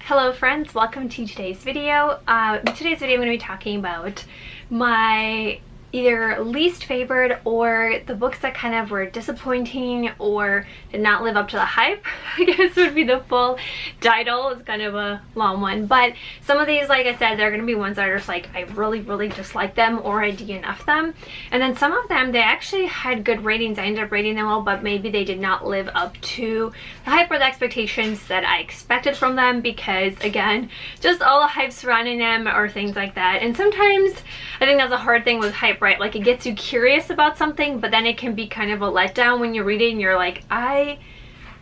Hello friends, welcome to today's video. In today's video I'm going to be talking about my either least favorite or the books that kind of were disappointing or did not live up to the hype, I guess would be the full title. It's kind of a long one, but some of these, like I said, they're going to be ones that are just like I really dislike them or I DNF them, and then some of them they actually had good ratings. I ended up rating them all, but maybe they did not live up to the hype or the expectations that I expected from them, because again, just all the hype surrounding them or things like that. And sometimes I think that's a hard thing with hype, right? Like it gets you curious about something, but then it can be kind of a letdown when you're reading and you're like, I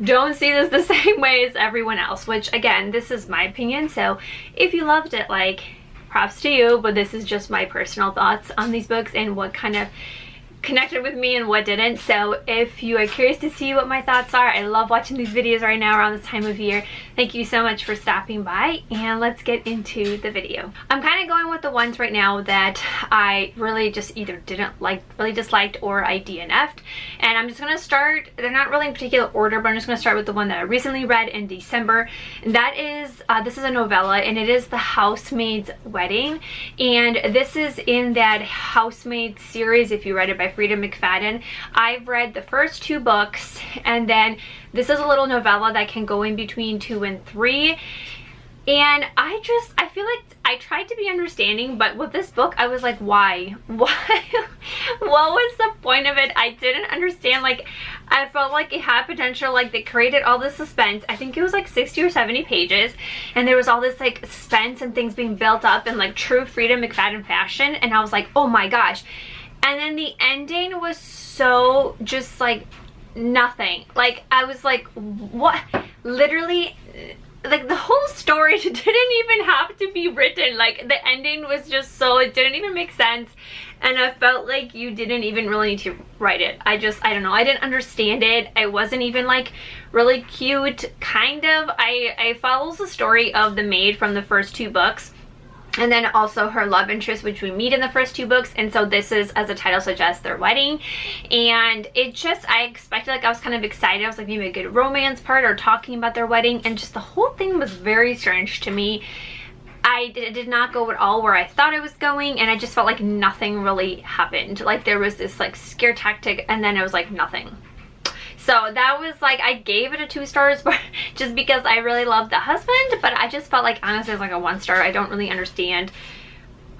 don't see this the same way as everyone else, which again, this is my opinion. So if you loved it, like, props to you, but this is just my personal thoughts on these books and what kind of connected with me and what didn't. So if you are curious to see what my thoughts are, I love watching these videos right now around this time of year. Thank you so much for stopping by, and let's get into the video. I'm kind of going with the ones right now that I really just either didn't like, really disliked, or I DNF'd. And I'm just gonna start, they're not really in particular order, but I'm just gonna start with the one that I recently read in December. And that is, this is a novella, and it is The Housemaid's Wedding. And this is in that Housemaid series, if you read it, by Frida McFadden. I've read the first two books, and then this is a little novella that can go in between 2 and 3. And I feel like I tried to be understanding, but with this book I was like, why what was the point of it? I didn't understand. Like, I felt like it had potential. Like, they created all this suspense. I think it was like 60 or 70 pages, and there was all this like suspense and things being built up in like true Frida McFadden fashion, and I was like, oh my gosh. And then the ending was so just like nothing. Like, I was like, what? Literally, like, the whole story didn't even have to be written. Like, the ending was just so, it didn't even make sense, and I felt like you didn't even really need to write it. I don't know, I didn't understand it. It wasn't even like really cute, kind of. I follows the story of the maid from the first 2 books, and then also her love interest, which we meet in the first 2 books. And so this is, as the title suggests, their wedding. And it just, I expected, like, I was kind of excited. I was like, maybe a good romance part or talking about their wedding. And just the whole thing was very strange to me. It did not go at all where I thought it was going. And I just felt like nothing really happened. Like, there was this like scare tactic, and then it was like nothing. So that was like, I gave it a 2 stars, but just because I really loved the husband, but I just felt like, honestly, it's like a 1 star. I don't really understand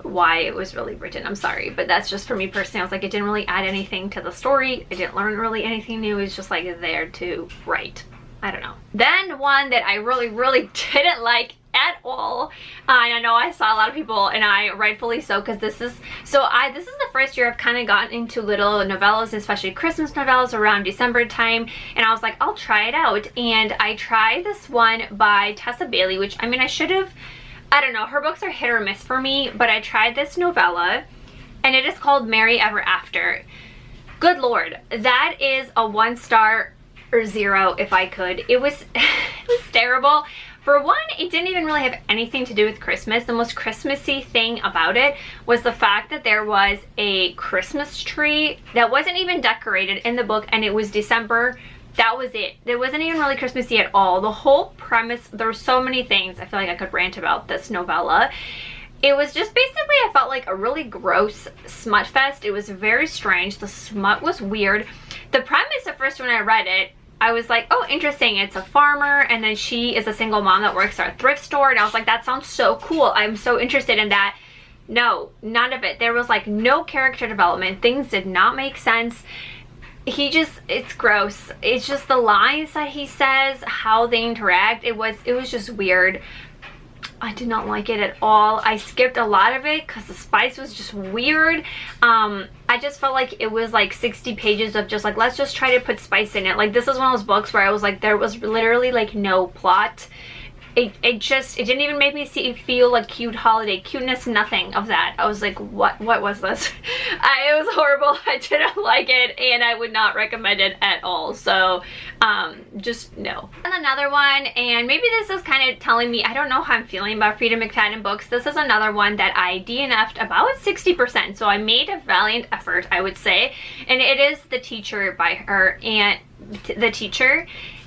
why it was really written. I'm sorry, but that's just for me personally. I was like, it didn't really add anything to the story. I didn't learn really anything new. It's just like there to write. I don't know. Then one that I really didn't like at all, and I know I saw a lot of people, and I rightfully so, because this is the first year I've kind of gotten into little novellas, especially Christmas novellas around December time, and I was like, I'll try it out. And I tried this one by Tessa Bailey, which, I mean, I should have, I don't know, her books are hit or miss for me, but I tried this novella, and it is called Merry Ever After. Good Lord, that is a 1 star or 0 if I could. It was it was terrible. For one, it didn't even really have anything to do with Christmas. The most Christmassy thing about it was the fact that there was a Christmas tree that wasn't even decorated in the book, and it was December. That was it. It wasn't even really Christmassy at all. The whole premise, there were so many things I feel like I could rant about this novella. It was just basically, I felt like a really gross smut fest. It was very strange. The smut was weird. The premise at first when I read it, I was like, oh, interesting. It's a farmer, and then she is a single mom that works at a thrift store. And I was like, that sounds so cool. I'm so interested in that. No, none of it. There was like no character development. Things did not make sense. It's gross. It's just the lines that he says, how they interact. It was just weird. I did not like it at all. I skipped a lot of it because the spice was just weird. I just felt like it was like 60 pages of just like, let's just try to put spice in it. Like, this is one of those books where I was like, there was literally like no plot. It didn't even make me feel like cute holiday cuteness, nothing of that. I was like, what was this? It was horrible. I didn't like it, and I would not recommend it at all. So just no. And another one, and maybe this is kind of telling me, I don't know how I'm feeling about Frida McFadden books. This is another one that I DNF'd about 60%. So I made a valiant effort, I would say, and it is The Teacher by her, and The Teacher.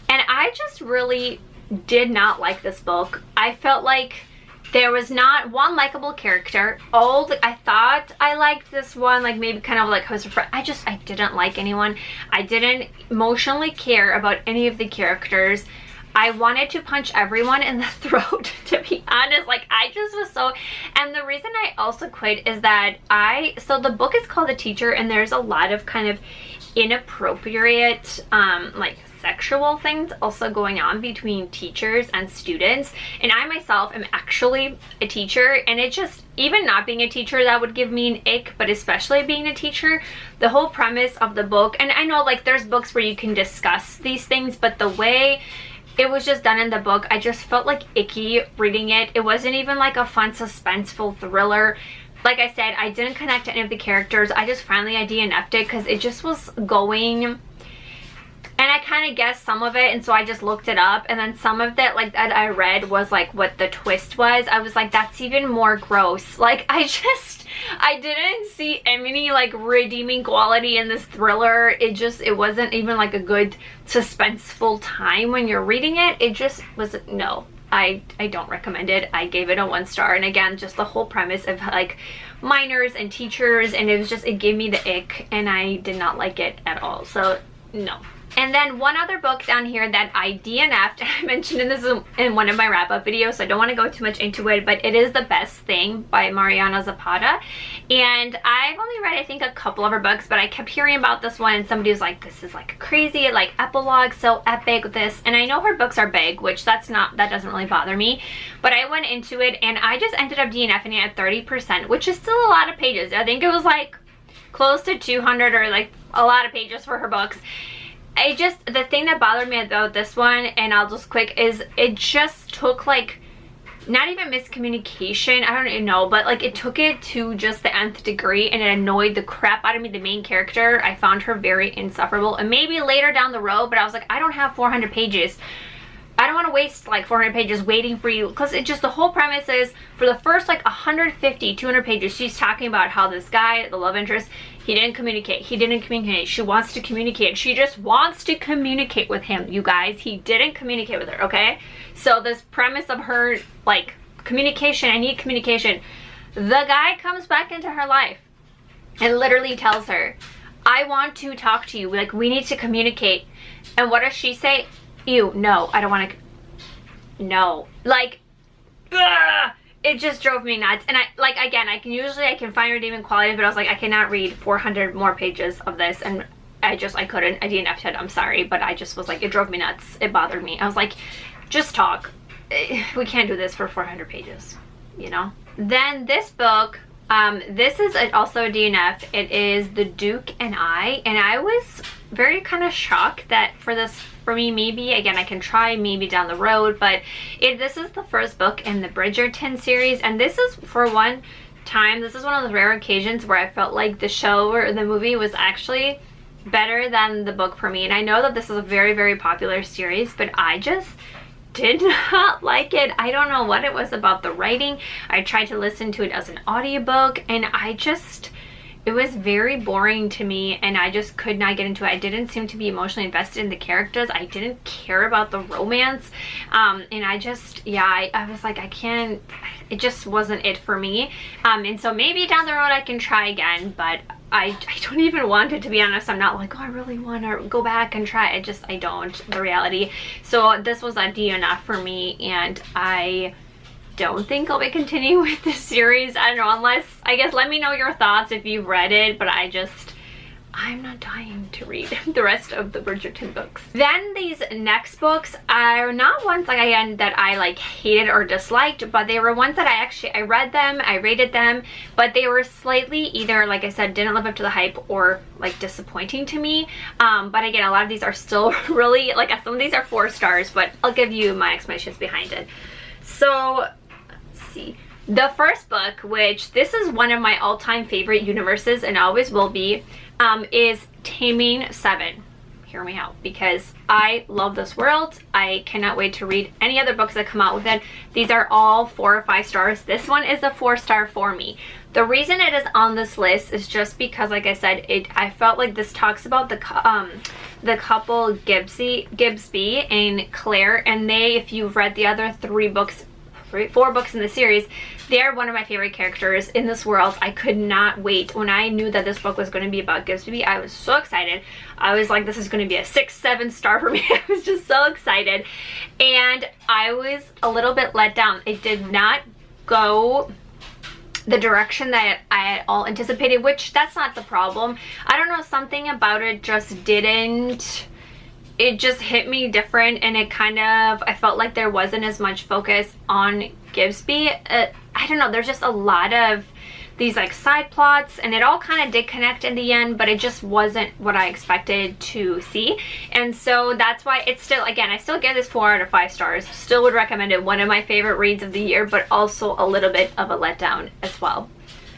And I just really did not like this book. I felt like there was not one likable character. I thought I liked this one, like maybe kind of like host or friend. I didn't like anyone. I didn't emotionally care about any of the characters. I wanted to punch everyone in the throat, to be honest. Like, I just was so... And the reason I also quit is that so the book is called The Teacher, and there's a lot of kind of inappropriate, like, sexual things also going on between teachers and students. And I myself am actually a teacher, and it just, even not being a teacher, that would give me an ick, but especially being a teacher, the whole premise of the book, and I know, like, there's books where you can discuss these things, but the way it was just done in the book, I just felt like icky reading it. It wasn't even like a fun, suspenseful thriller. Like I said, I didn't connect to any of the characters. I DNF'd it because it just was going... And I kind of guessed some of it, and so I just looked it up, and then some of it, like, that I read was, like, what the twist was. I was like, that's even more gross. Like, I didn't see any, like, redeeming quality in this thriller. It wasn't even, like, a good suspenseful time when you're reading it. It just was, no. I don't recommend it. I gave it a 1 star, and again, just the whole premise of, like, minors and teachers, and it gave me the ick, and I did not like it at all, so no. And then one other book down here that I DNF'd, and I mentioned in one of my wrap-up videos, so I don't want to go too much into it, but it is The Best Thing by Mariana Zapata. And I've only read, I think, a couple of her books, but I kept hearing about this one, and somebody was like, this is like crazy, like epilogue, so epic, this. And I know her books are big, which that doesn't really bother me. But I went into it, and I just ended up DNFing it at 30%, which is still a lot of pages. I think it was like close to 200 or like a lot of pages for her books. The thing that bothered me about this one, and I'll just quick, is it just took, like, not even miscommunication, I don't even know, but, like, it took it to just the nth degree, and it annoyed the crap out of me. The main character, I found her very insufferable, and maybe later down the road, but I was like, I don't have 400 pages. I don't want to waste like 400 pages waiting for you, because it just, the whole premise is for the first like 150, 200 pages, she's talking about how this guy, the love interest, he didn't communicate. She wants to communicate. She just wants to communicate with him, you guys. He didn't communicate with her, okay? So this premise of her, like, communication, I need communication. The guy comes back into her life and literally tells her, I want to talk to you. Like, we need to communicate. And what does she say? Ew, no, I don't want to, no. Like, ugh, it just drove me nuts. And I can find redeeming qualities, but I was like, I cannot read 400 more pages of this, and I couldn't. I DNF'd it, I'm sorry, but I just was like, it drove me nuts. It bothered me. I was like, just talk. We can't do this for 400 pages, you know? Then this book, this is also a DNF. It is The Duke and I was very kind of shocked that for me, maybe, again, I can try maybe down the road, but this is the first book in the Bridgerton series, and this is, for one time, this is one of those rare occasions where I felt like the show or the movie was actually better than the book for me. And I know that this is a very, very popular series, but I just did not like it. I don't know what it was about the writing. I tried to listen to it as an audiobook, and it was very boring to me, and I just could not get into it. I didn't seem to be emotionally invested in the characters. I didn't care about the romance, and I was like, I can't, it just wasn't it for me. And so maybe down the road I can try again, but I don't even want it, to be honest. I'm not like, oh, I really want to go back and try. I don't, the reality. So this was a DNF for me, and I don't think I'll be continuing with this series. I don't know, unless, I guess, let me know your thoughts if you've read it, but I'm not dying to read the rest of the Bridgerton books. Then these next books are not ones that I like hated or disliked, but they were ones that I read them, I rated them, but they were slightly either, like I said, didn't live up to the hype or like disappointing to me. But again, a lot of these are still really, like, some of these are 4 stars, but I'll give you my explanations behind it. So, see, the first book, which this is one of my all-time favorite universes and always will be, is Taming 7. Hear me out, because I love this world. I cannot wait to read any other books that come out with it. These are all 4 or 5 stars. This one is a 4-star for me. The reason it is on this list is just because, like I said, I felt like this talks about the couple Gibbsby and Claire, and they, if you've read the other four books in the series, they're one of my favorite characters in this world. I could not wait. When I knew that this book was going to be about Gibbsby, I was so excited. I was like, this is going to be a 6-7 star for me. I was just so excited, and I was a little bit let down. It did not go the direction that I at all anticipated, which that's not the problem. I don't know, something about it just didn't, it just hit me different, and it kind of, I felt like there wasn't as much focus on Gibbsby. I don't know, there's just a lot of these like side plots, and it all kind of did connect in the end, but it just wasn't what I expected to see. And so that's why it's still, again, I still give this 4 out of 5 stars. Still would recommend it. One of my favorite reads of the year, but also a little bit of a letdown as well.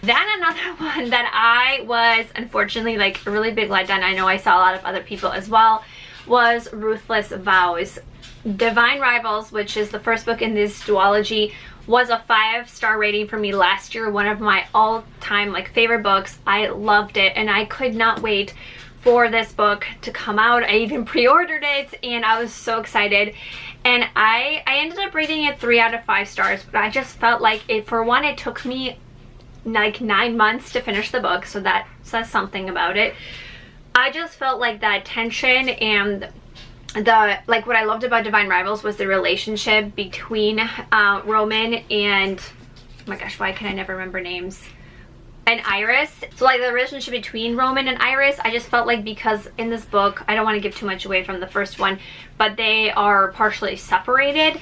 Then another one that I was unfortunately like a really big letdown, I know I saw a lot of other people as well, was Ruthless Vows. Divine Rivals, which is the first book in this duology, was a 5-star rating for me last year. One of my all-time like favorite books. I loved it, and I could not wait for this book to come out. I even pre-ordered it, and I was so excited. And I ended up rating it 3 out of 5 stars, but I just felt like it, for one, it took me like 9 months to finish the book, so that says something about it. I just felt like that tension and like what I loved about Divine Rivals was the relationship between Roman and, oh my gosh, why can I never remember names, and Iris. So like the relationship between Roman and Iris, I just felt like, because in this book, I don't want to give too much away from the first one, but they are partially separated.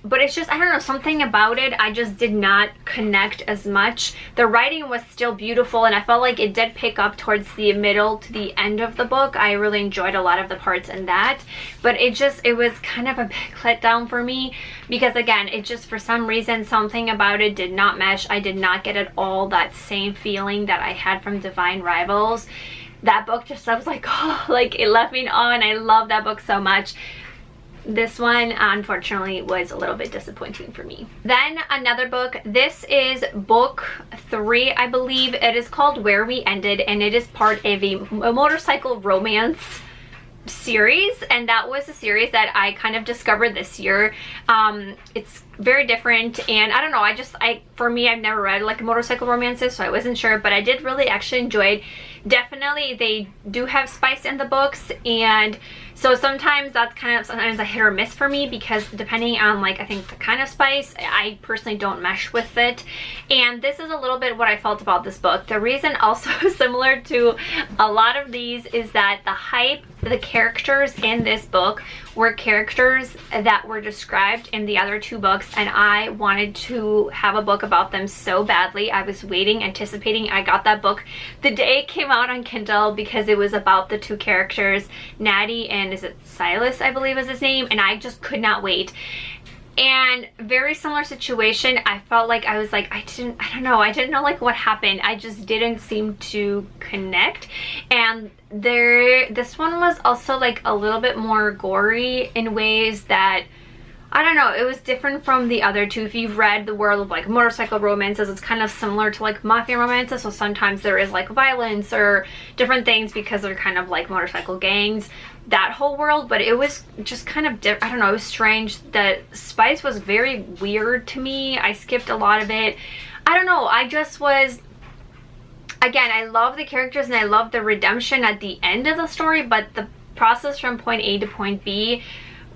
But it's just, I don't know, something about it, I just did not connect as much. The writing was still beautiful, and I felt like it did pick up towards the middle to the end of the book. I really enjoyed a lot of the parts in that, but it was kind of a big letdown for me, because again, it just, for some reason, something about it did not mesh. I did not get at all that same feeling that I had from Divine Rivals. That book just, I was like, oh, like it left me in awe, and I love that book so much. This one, unfortunately, was a little bit disappointing for me. Then another book, this is book 3, I believe. It is called Where We Ended, and it is part of a motorcycle romance series, and that was a series that I kind of discovered this year. It's very different, and I don't know, for me, I've never read like motorcycle romances, so I wasn't sure, but I did really actually enjoy it. Definitely they do have spice in the books, and so sometimes that's kind of sometimes a hit or miss for me, because depending on like, I think the kind of spice, I personally don't mesh with it. And this is a little bit what I felt about this book. The reason also similar to a lot of these is that the hype, the characters in this book were characters that were described in the other 2 books, and I wanted to have a book about them so badly. I was waiting, anticipating. I got that book the day it came out on Kindle, because it was about the 2 characters, Natty and, is it Silas, I believe is his name, and I just could not wait. And very similar situation, I felt like I was like, I don't know like what happened. I just didn't seem to connect. And this one was also like a little bit more gory in ways that, I don't know, it was different from the other 2. If you've read the world of like motorcycle romances, it's kind of similar to like mafia romances, so sometimes there is like violence or different things because they're kind of like motorcycle gangs, that whole world. But it was just kind of I don't know, it was strange. The spice was very weird to me. I skipped a lot of it. I don't know, I just was, again, I love the characters and I love the redemption at the end of the story, but the process from point A to point B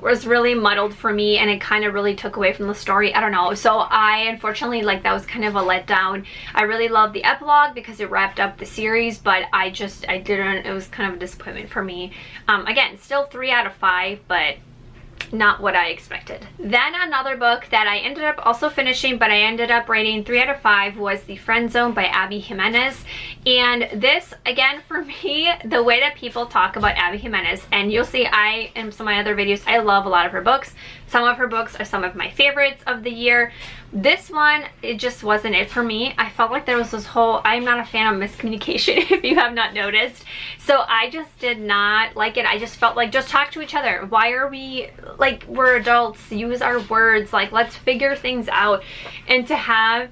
was really muddled for me, and it kind of really took away from the story. I don't know, so I unfortunately, like, that was kind of a letdown. I really loved the epilogue because it wrapped up the series, but I didn't, it was kind of a disappointment for me. Again, still 3 out of 5, but not what I expected. Then another book that I ended up also finishing, but I ended up rating 3 out of 5, was The Friend Zone by Abby Jimenez. And this, again, for me, the way that people talk about Abby Jimenez, and you'll see in some of my other videos, I love a lot of her books. Some of her books are some of my favorites of the year. This one, it just wasn't it for me. I felt like there was this whole, I'm not a fan of miscommunication, if you have not noticed. So I just did not like it. I just felt like, just talk to each other. Why are we, like, we're adults, use our words, like, let's figure things out. And to have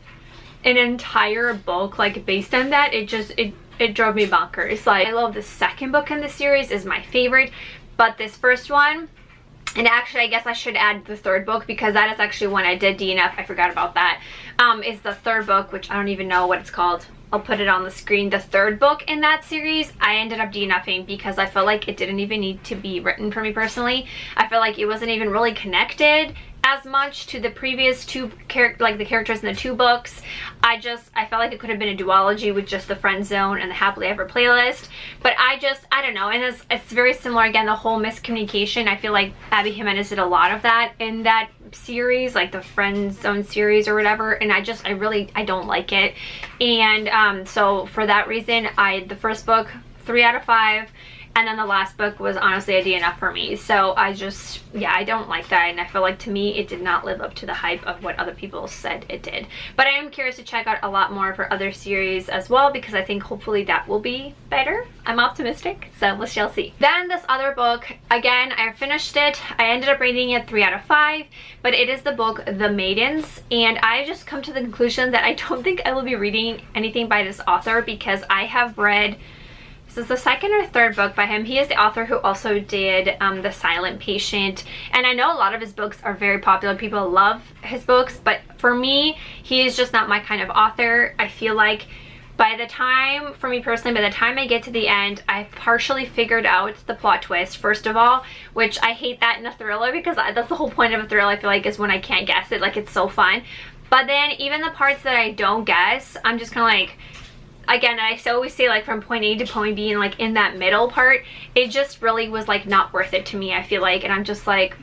an entire book like based on that, it it drove me bonkers. Like, I love the second book in the series, is my favorite, but this first one, and actually I guess I should add the third book, because that is actually when I did DNF. I forgot about that. Is the third book, which I don't even know what it's called. I'll put it on the screen. The third book in that series, I ended up DNFing because I felt like it didn't even need to be written for me personally. I feel like it wasn't even really connected as much to the previous two the characters in the two books. I felt like it could have been a duology with just the friend zone and the happily ever playlist, but I don't know. And it's very similar, again, the whole miscommunication. I feel like Abby Jimenez did a lot of that in that series, like the friend zone series or whatever, and I don't like it. And so for that reason, the first book 3 out of 5, and then the last book was honestly a DNF for me. So I don't like that, and I feel like to me it did not live up to the hype of what other people said it did. But I am curious to check out a lot more of her other series as well, because I think hopefully that will be better. I'm optimistic, so we shall see. Then this other book, again, I finished it. I ended up rating it 3 out of 5, but it is the book The Maidens, and I just come to the conclusion that I don't think I will be reading anything by this author, because I have read, this is the second or third book by him. He is the author who also did The Silent Patient, and I know a lot of his books are very popular. People love his books, but for me, he is just not my kind of author. I feel like for me personally, by the time I get to the end, I've partially figured out the plot twist, first of all, which I hate that in a thriller, because that's the whole point of a thriller, I feel like, is when I can't guess it. Like, it's so fun. But then even the parts that I don't guess, I'm just kind of like, again, I always say, like, from point A to point B, and like in that middle part, it just really was like not worth it to me, I feel like. And I'm just like,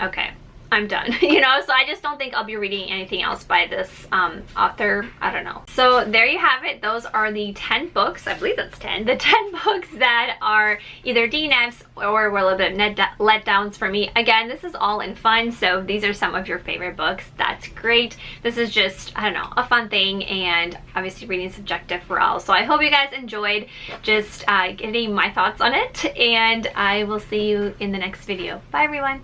okay, I'm done. You know, so I just don't think I'll be reading anything else by this author. I don't know. So there you have it. Those are the 10 books, I believe that's 10, the 10 books that are either DNFs or were a little bit letdowns for me. Again, this is all in fun, so these are some of your favorite books. That's great. This is just, I don't know, a fun thing, and obviously reading is subjective for all. So I hope you guys enjoyed just getting my thoughts on it, and I will see you in the next video. Bye everyone.